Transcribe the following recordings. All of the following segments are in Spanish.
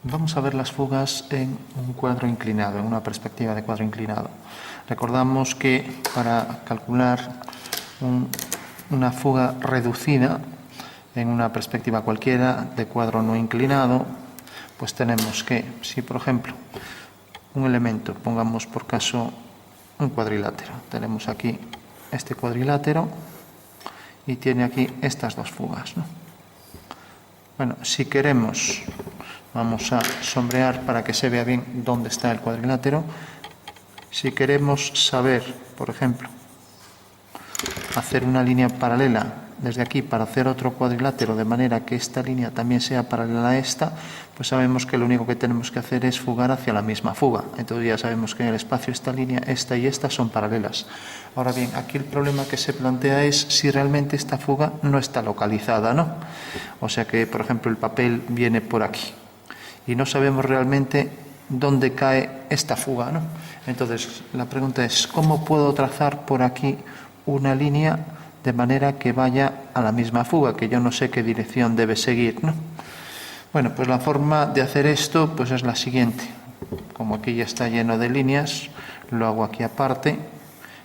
Vamos a ver las fugas en un cuadro inclinado, en una perspectiva de cuadro inclinado. Recordamos que para calcular una fuga reducida en una perspectiva cualquiera de cuadro no inclinado, pues tenemos que, si por ejemplo un elemento, pongamos por caso un cuadrilátero, tenemos aquí este cuadrilátero y tiene aquí estas dos fugas, ¿no? Bueno, si queremos, vamos a sombrear para que se vea bien dónde está el cuadrilátero. Si queremos saber, por ejemplo, hacer una línea paralela desde aquí para hacer otro cuadrilátero de manera que esta línea también sea paralela a esta, pues sabemos que lo único que tenemos que hacer es fugar hacia la misma fuga. Entonces ya sabemos que en el espacio esta línea, esta y esta son paralelas. Ahora bien, aquí el problema que se plantea es si realmente esta fuga no está localizada, ¿no? O sea que, por ejemplo, el papel viene por aquí y no sabemos realmente dónde cae esta fuga, ¿no? Entonces la pregunta es, ¿cómo puedo trazar por aquí una línea de manera que vaya a la misma fuga, que yo no sé qué dirección debe seguir, ¿no? Bueno, pues la forma de hacer esto pues es la siguiente. Como aquí ya está lleno de líneas, lo hago aquí aparte,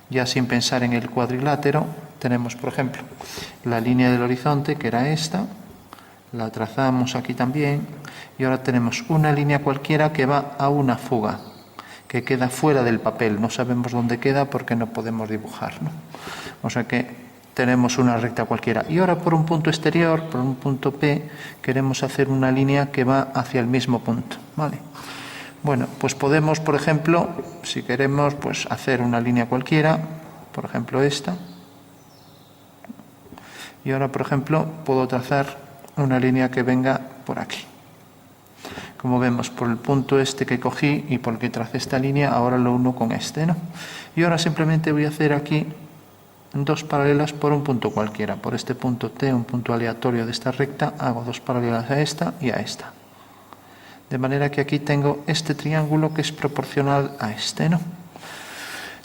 ya sin pensar en el cuadrilátero. Tenemos, por ejemplo, la línea del horizonte, que era esta, la trazamos aquí también, y ahora tenemos una línea cualquiera que va a una fuga, que queda fuera del papel. No sabemos dónde queda porque no podemos dibujar, ¿no? O sea que tenemos una recta cualquiera. Y ahora por un punto exterior, por un punto P, queremos hacer una línea que va hacia el mismo punto, ¿vale? Bueno, pues podemos, por ejemplo, si queremos, pues hacer una línea cualquiera, por ejemplo esta. Y ahora, por ejemplo, puedo trazar una línea que venga por aquí. Como vemos, por el punto este que cogí y por el que tracé esta línea, ahora lo uno con este, ¿no? Y ahora simplemente voy a hacer aquí dos paralelas por un punto cualquiera. Por este punto T, un punto aleatorio de esta recta, hago dos paralelas a esta y a esta. De manera que aquí tengo este triángulo que es proporcional a este, ¿no?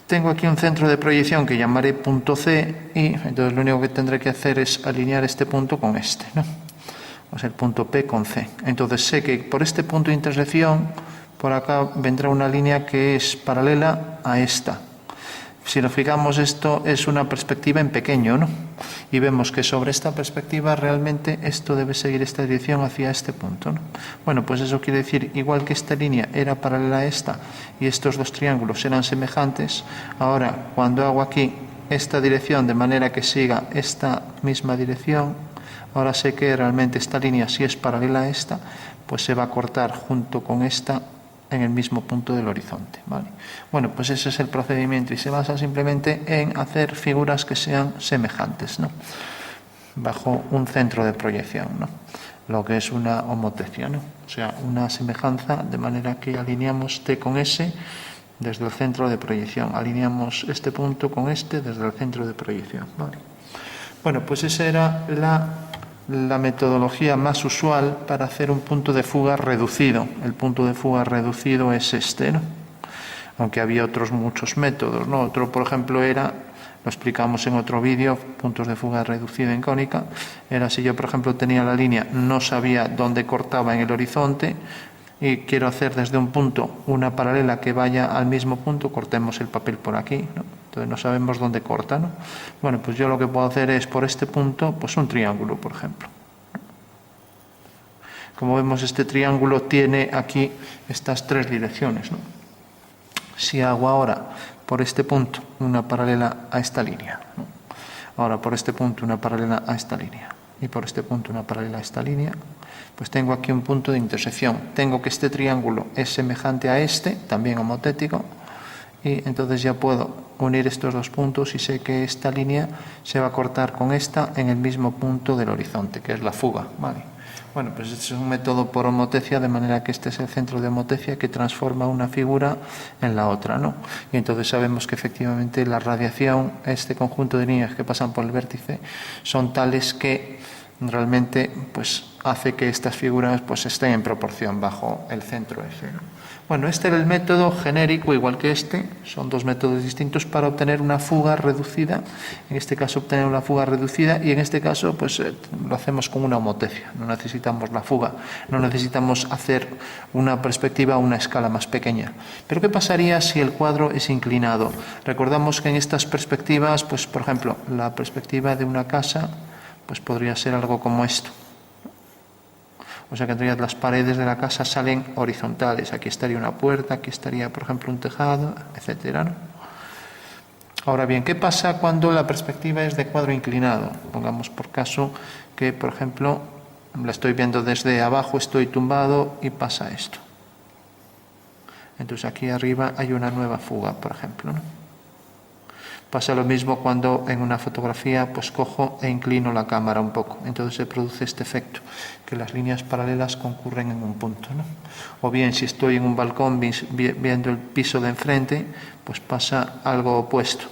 Tengo aquí un centro de proyección que llamaré punto C y entonces lo único que tendré que hacer es alinear este punto con este, ¿no? O sea, el punto P con C. Entonces sé que por este punto de intersección, por acá vendrá una línea que es paralela a esta. Si nos fijamos, esto es una perspectiva en pequeño, ¿no? Y vemos que sobre esta perspectiva realmente esto debe seguir esta dirección hacia este punto, ¿no? Bueno, pues eso quiere decir, igual que esta línea era paralela a esta y estos dos triángulos eran semejantes, ahora cuando hago aquí esta dirección de manera que siga esta misma dirección, ahora sé que realmente esta línea, si es paralela a esta, pues se va a cortar junto con esta en el mismo punto del horizonte, ¿vale? Bueno, pues ese es el procedimiento y se basa simplemente en hacer figuras que sean semejantes, ¿no? Bajo un centro de proyección, ¿no? Lo que es una homotecia, ¿no? O sea, una semejanza de manera que alineamos T con S desde el centro de proyección, alineamos este punto con este desde el centro de proyección, ¿vale? Bueno, pues esa era la metodología más usual para hacer un punto de fuga reducido. El punto de fuga reducido es este, ¿no? Aunque había otros muchos métodos, ¿no? Otro, por ejemplo, era, lo explicamos en otro vídeo, puntos de fuga reducido en cónica, era si yo, por ejemplo, tenía la línea, no sabía dónde cortaba en el horizonte y quiero hacer desde un punto una paralela que vaya al mismo punto, cortemos el papel por aquí, ¿no? Entonces no sabemos dónde corta, ¿no? Bueno, pues yo lo que puedo hacer es por este punto, pues un triángulo, por ejemplo. Como vemos, este triángulo tiene aquí estas tres direcciones, ¿no? Si hago ahora por este punto una paralela a esta línea, ¿no? Ahora por este punto una paralela a esta línea y por este punto una paralela a esta línea, pues tengo aquí un punto de intersección. Tengo que este triángulo es semejante a este, también homotético, y entonces ya puedo unir estos dos puntos y sé que esta línea se va a cortar con esta en el mismo punto del horizonte, que es la fuga, ¿vale? Bueno, pues este es un método por homotecia, de manera que este es el centro de homotecia que transforma una figura en la otra, ¿no? Y entonces sabemos que efectivamente la radiación, este conjunto de líneas que pasan por el vértice, son tales que realmente pues hace que estas figuras pues estén en proporción bajo el centro F, ¿no? Bueno, este era el método genérico, igual que este. Son dos métodos distintos para obtener una fuga reducida. En este caso obtener una fuga reducida y en este caso pues lo hacemos con una homotecia. No necesitamos la fuga, no necesitamos hacer una perspectiva a una escala más pequeña. Pero ¿qué pasaría si el cuadro es inclinado? Recordamos que en estas perspectivas, pues por ejemplo, la perspectiva de una casa pues podría ser algo como esto. O sea que las paredes de la casa salen horizontales. Aquí estaría una puerta, aquí estaría, por ejemplo, un tejado, etcétera, ¿no? Ahora bien, ¿qué pasa cuando la perspectiva es de cuadro inclinado? Pongamos por caso que, por ejemplo, la estoy viendo desde abajo, estoy tumbado y pasa esto. Entonces aquí arriba hay una nueva fuga, por ejemplo, ¿no? Pasa lo mismo cuando en una fotografía pues cojo e inclino la cámara un poco. Entonces se produce este efecto, que las líneas paralelas concurren en un punto, ¿no? O bien si estoy en un balcón viendo el piso de enfrente, pues pasa algo opuesto.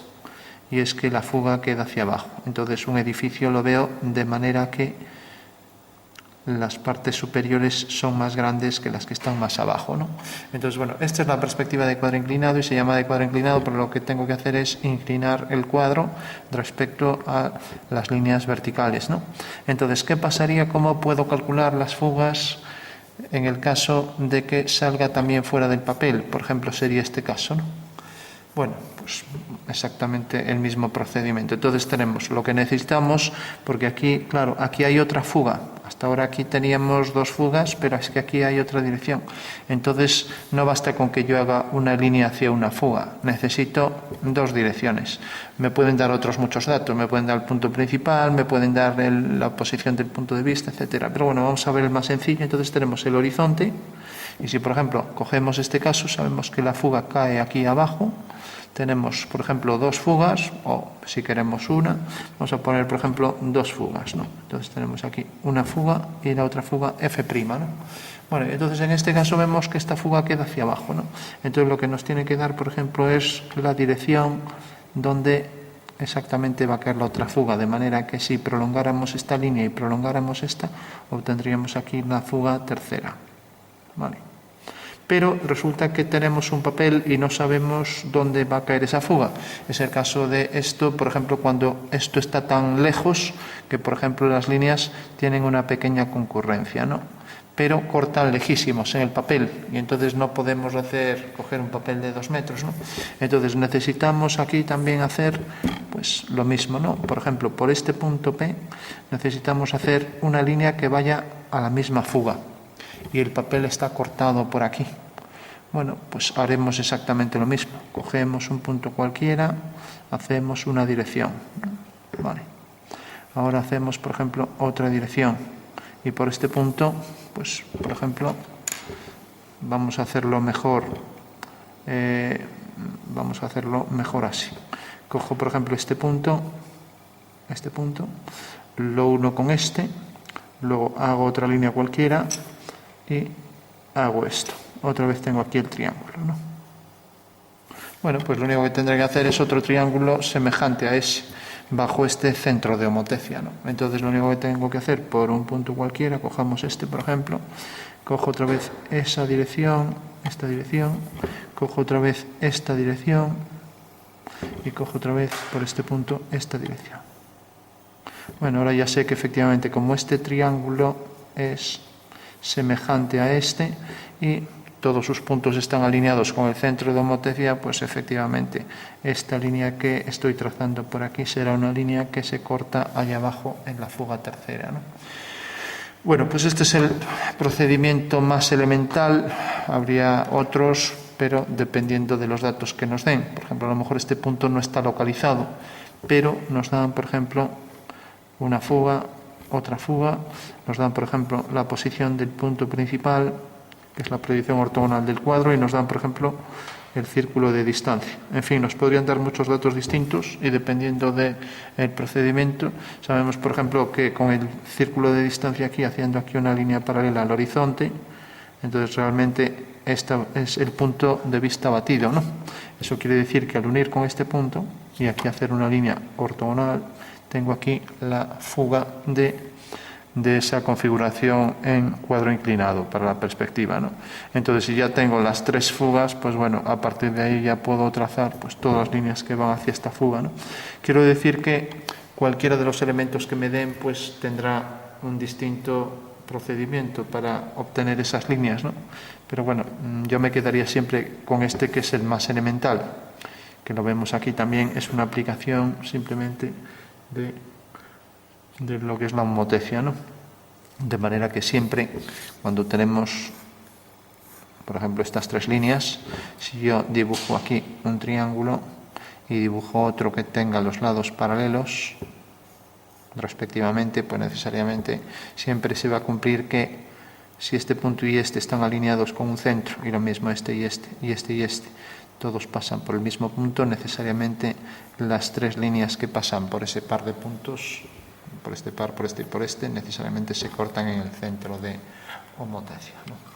Y es que la fuga queda hacia abajo. Entonces un edificio lo veo de manera que las partes superiores son más grandes que las que están más abajo, ¿no? Entonces, bueno, esta es la perspectiva de cuadro inclinado y se llama de cuadro inclinado, pero lo que tengo que hacer es inclinar el cuadro respecto a las líneas verticales, ¿no? Entonces, ¿qué pasaría? ¿Cómo puedo calcular las fugas en el caso de que salga también fuera del papel? Por ejemplo, sería este caso, ¿no? Bueno, pues exactamente el mismo procedimiento. Entonces tenemos lo que necesitamos, porque aquí, claro, aquí hay otra fuga. Hasta ahora aquí teníamos dos fugas, pero es que aquí hay otra dirección. Entonces no basta con que yo haga una línea hacia una fuga. Necesito dos direcciones. Me pueden dar otros muchos datos. Me pueden dar el punto principal, me pueden dar la posición del punto de vista, etcétera. Pero bueno, vamos a ver el más sencillo. Entonces tenemos el horizonte. Y si, por ejemplo, cogemos este caso, sabemos que la fuga cae aquí abajo. Tenemos, por ejemplo, dos fugas, o si queremos una, vamos a poner, por ejemplo, dos fugas, ¿no? Entonces tenemos aquí una fuga y la otra fuga F', ¿no? Bueno, entonces en este caso vemos que esta fuga queda hacia abajo, ¿no? Entonces lo que nos tiene que dar, por ejemplo, es la dirección donde exactamente va a caer la otra fuga, de manera que si prolongáramos esta línea y prolongáramos esta, obtendríamos aquí la fuga tercera, ¿vale? Pero resulta que tenemos un papel y no sabemos dónde va a caer esa fuga. Es el caso de esto, por ejemplo, cuando esto está tan lejos que, por ejemplo, las líneas tienen una pequeña concurrencia, ¿no? Pero cortan lejísimos en el papel y entonces no podemos coger un papel de 2 metros, ¿no? Entonces necesitamos aquí también hacer pues lo mismo, ¿no? Por ejemplo, por este punto P necesitamos hacer una línea que vaya a la misma fuga. Y el papel está cortado por aquí. Bueno, pues haremos exactamente lo mismo. Cogemos un punto cualquiera, hacemos una dirección. Vale. Ahora hacemos, por ejemplo, otra dirección. Y por este punto, pues, por ejemplo, vamos a hacerlo mejor. Vamos a hacerlo mejor así. Cojo, por ejemplo, este punto, lo uno con este, luego hago otra línea cualquiera y hago esto. Otra vez tengo aquí el triángulo, ¿no? Bueno, pues lo único que tendré que hacer es otro triángulo semejante a ese, bajo este centro de homotecia, ¿no? Entonces lo único que tengo que hacer por un punto cualquiera, cojamos este, por ejemplo, cojo otra vez esa dirección, esta dirección, cojo otra vez esta dirección y cojo otra vez por este punto esta dirección. Bueno, ahora ya sé que efectivamente como este triángulo es semejante a este y todos sus puntos están alineados con el centro de homotecia, pues efectivamente esta línea que estoy trazando por aquí será una línea que se corta allá abajo en la fuga tercera, ¿no? Bueno, pues este es el procedimiento más elemental. Habría otros, pero dependiendo de los datos que nos den. Por ejemplo, a lo mejor este punto no está localizado, pero nos dan, por ejemplo, una fuga, otra fuga, nos dan, por ejemplo, la posición del punto principal, que es la proyección ortogonal del cuadro, y nos dan, por ejemplo, el círculo de distancia. En fin, nos podrían dar muchos datos distintos y dependiendo del procedimiento, sabemos, por ejemplo, que con el círculo de distancia aquí, haciendo aquí una línea paralela al horizonte, entonces realmente este es el punto de vista batido, ¿no? Eso quiere decir que al unir con este punto y aquí hacer una línea ortogonal, tengo aquí la fuga de de esa configuración en cuadro inclinado para la perspectiva, ¿no? Entonces, si ya tengo las 3 fugas, pues bueno, a partir de ahí ya puedo trazar pues todas las líneas que van hacia esta fuga, ¿no? Quiero decir que cualquiera de los elementos que me den pues tendrá un distinto procedimiento para obtener esas líneas, ¿no? Pero bueno, yo me quedaría siempre con este, que es el más elemental, que lo vemos aquí también, es una aplicación simplemente de lo que es la homotecia, ¿no? De manera que siempre, cuando tenemos, por ejemplo, estas 3 líneas, si yo dibujo aquí un triángulo y dibujo otro que tenga los lados paralelos, respectivamente, pues necesariamente siempre se va a cumplir que si este punto y este están alineados con un centro, y lo mismo este y este, y este y este, todos pasan por el mismo punto, necesariamente las 3 líneas que pasan por ese par de puntos, por este par, por este y por este, necesariamente se cortan en el centro de homotecia, ¿no?